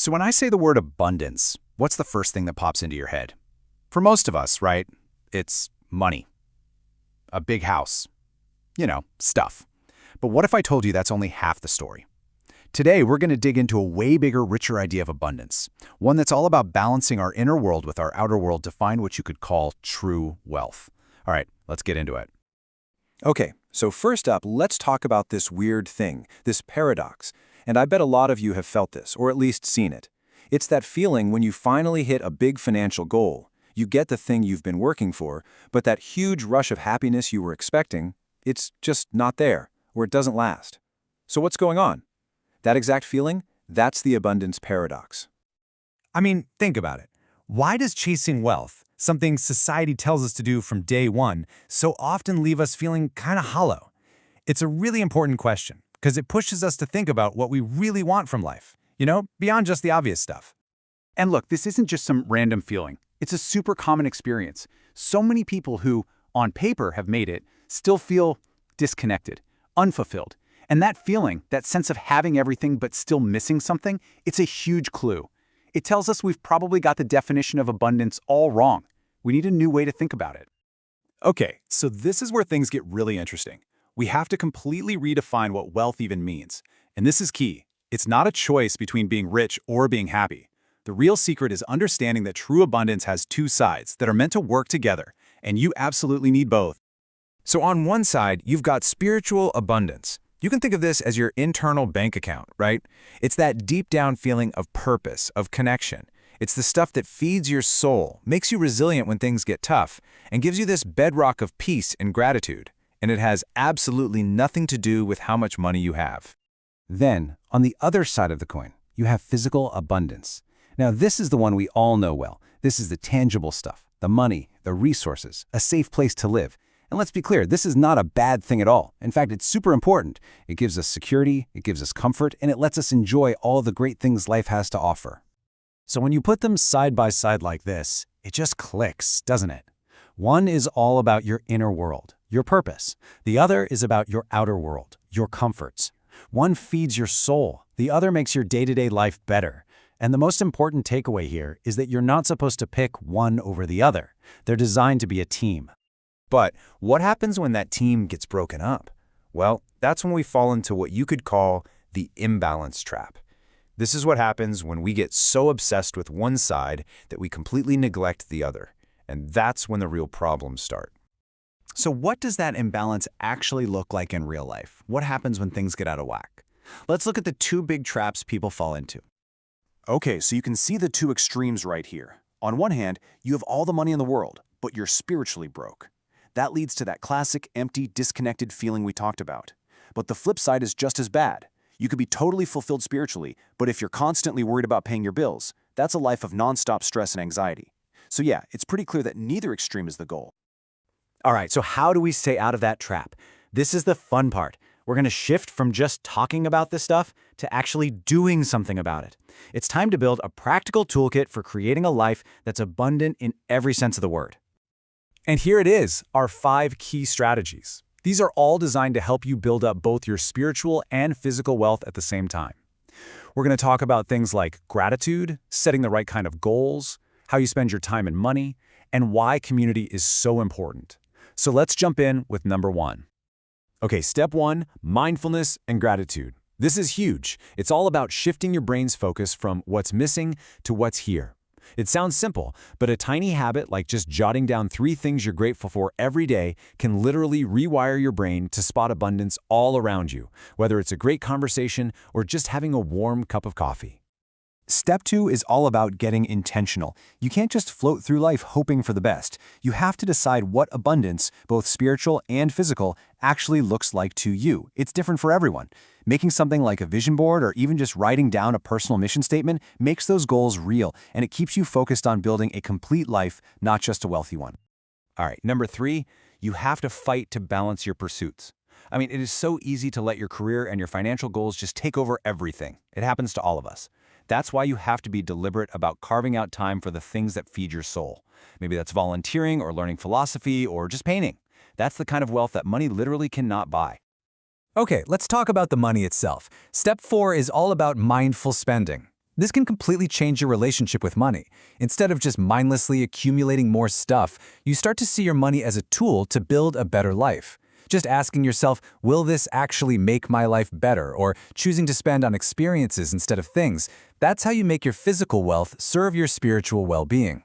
So when I say the word abundance, what's the first thing that pops into your head? For most of us, right, it's money. A big house. Stuff. But what if I told you that's only half the story? Today, we're going to dig into a way bigger, richer idea of abundance, one that's all about balancing our inner world with our outer world to find what you could call true wealth. All right, let's get into it. Okay, so first up, let's talk about this weird thing, this paradox. And I bet a lot of you have felt this, or at least seen it. It's that feeling when you finally hit a big financial goal. You get the thing you've been working for, but that huge rush of happiness you were expecting, it's just not there, or it doesn't last. So what's going on? That exact feeling, that's the abundance paradox. I mean, think about it. Why does chasing wealth, something society tells us to do from day one, so often leave us feeling kind of hollow? It's a really important question, because it pushes us to think about what we really want from life, beyond just the obvious stuff. And look, this isn't just some random feeling. It's a super common experience. So many people who, on paper, have made it, still feel disconnected, unfulfilled. And that feeling, that sense of having everything but still missing something, it's a huge clue. It tells us we've probably got the definition of abundance all wrong. We need a new way to think about it. Okay, so this is where things get really interesting. We have to completely redefine what wealth even means. And this is key. It's not a choice between being rich or being happy. The real secret is understanding that true abundance has two sides that are meant to work together, and you absolutely need both. So on one side, you've got spiritual abundance. You can think of this as your internal bank account, right? It's that deep down feeling of purpose, of connection. It's the stuff that feeds your soul, makes you resilient when things get tough, and gives you this bedrock of peace and gratitude. And it has absolutely nothing to do with how much money you have. Then, on the other side of the coin, you have physical abundance. Now, this is the one we all know well. This is the tangible stuff, the money, the resources, a safe place to live. And let's be clear, this is not a bad thing at all. In fact, it's super important. It gives us security, it gives us comfort, and it lets us enjoy all the great things life has to offer. So when you put them side by side like this, it just clicks, doesn't it? One is all about your inner world, your purpose. The other is about your outer world, your comforts. One feeds your soul, the other makes your day-to-day life better. And the most important takeaway here is that you're not supposed to pick one over the other. They're designed to be a team. But what happens when that team gets broken up? Well, that's when we fall into what you could call the imbalance trap. This is what happens when we get so obsessed with one side that we completely neglect the other. And that's when the real problems start. So what does that imbalance actually look like in real life? What happens when things get out of whack? Let's look at the two big traps people fall into. Okay, so you can see the two extremes right here. On one hand, you have all the money in the world, but you're spiritually broke. That leads to that classic, empty, disconnected feeling we talked about. But the flip side is just as bad. You could be totally fulfilled spiritually, but if you're constantly worried about paying your bills, that's a life of nonstop stress and anxiety. So yeah, it's pretty clear that neither extreme is the goal. All right, so how do we stay out of that trap? This is the fun part. We're going to shift from just talking about this stuff to actually doing something about it. It's time to build a practical toolkit for creating a life that's abundant in every sense of the word. And here it is, our 5 key strategies. These are all designed to help you build up both your spiritual and physical wealth at the same time. We're going to talk about things like gratitude, setting the right kind of goals, how you spend your time and money, and why community is so important. So let's jump in with number 1. Okay, step 1, mindfulness and gratitude. This is huge. It's all about shifting your brain's focus from what's missing to what's here. It sounds simple, but a tiny habit like just jotting down 3 things you're grateful for every day can literally rewire your brain to spot abundance all around you, whether it's a great conversation or just having a warm cup of coffee. Step 2 is all about getting intentional. You can't just float through life hoping for the best. You have to decide what abundance, both spiritual and physical, actually looks like to you. It's different for everyone. Making something like a vision board or even just writing down a personal mission statement makes those goals real, and it keeps you focused on building a complete life, not just a wealthy one. All right, number 3, you have to fight to balance your pursuits. I mean, it is so easy to let your career and your financial goals just take over everything. It happens to all of us. That's why you have to be deliberate about carving out time for the things that feed your soul. Maybe that's volunteering or learning philosophy or just painting. That's the kind of wealth that money literally cannot buy. Okay, let's talk about the money itself. Step 4 is all about mindful spending. This can completely change your relationship with money. Instead of just mindlessly accumulating more stuff, you start to see your money as a tool to build a better life. Just asking yourself, will this actually make my life better? Or choosing to spend on experiences instead of things. That's how you make your physical wealth serve your spiritual well-being.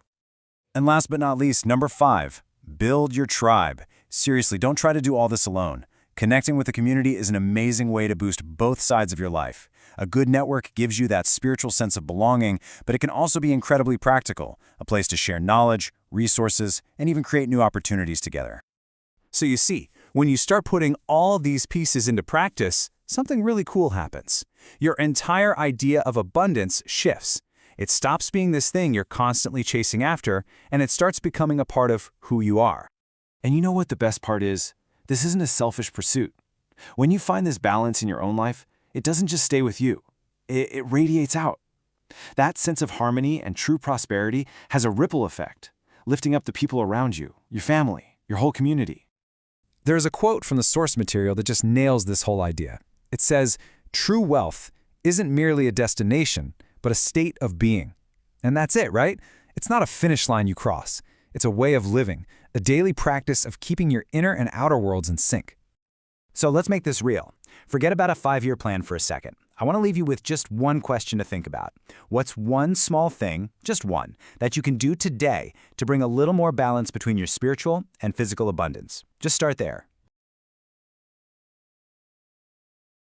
And last but not least, number 5, build your tribe. Seriously, don't try to do all this alone. Connecting with a community is an amazing way to boost both sides of your life. A good network gives you that spiritual sense of belonging, but it can also be incredibly practical, a place to share knowledge, resources, and even create new opportunities together. So you see, when you start putting all these pieces into practice, something really cool happens. Your entire idea of abundance shifts. It stops being this thing you're constantly chasing after, and it starts becoming a part of who you are. And you know what the best part is? This isn't a selfish pursuit. When you find this balance in your own life, it doesn't just stay with you. It radiates out. That sense of harmony and true prosperity has a ripple effect, lifting up the people around you, your family, your whole community. There's a quote from the source material that just nails this whole idea. It says, "True wealth isn't merely a destination, but a state of being." And that's it, right? It's not a finish line you cross. It's a way of living, a daily practice of keeping your inner and outer worlds in sync. So let's make this real. Forget about a 5-year plan for a second. I want to leave you with just one question to think about. What's one small thing, just one, that you can do today to bring a little more balance between your spiritual and physical abundance? Just start there.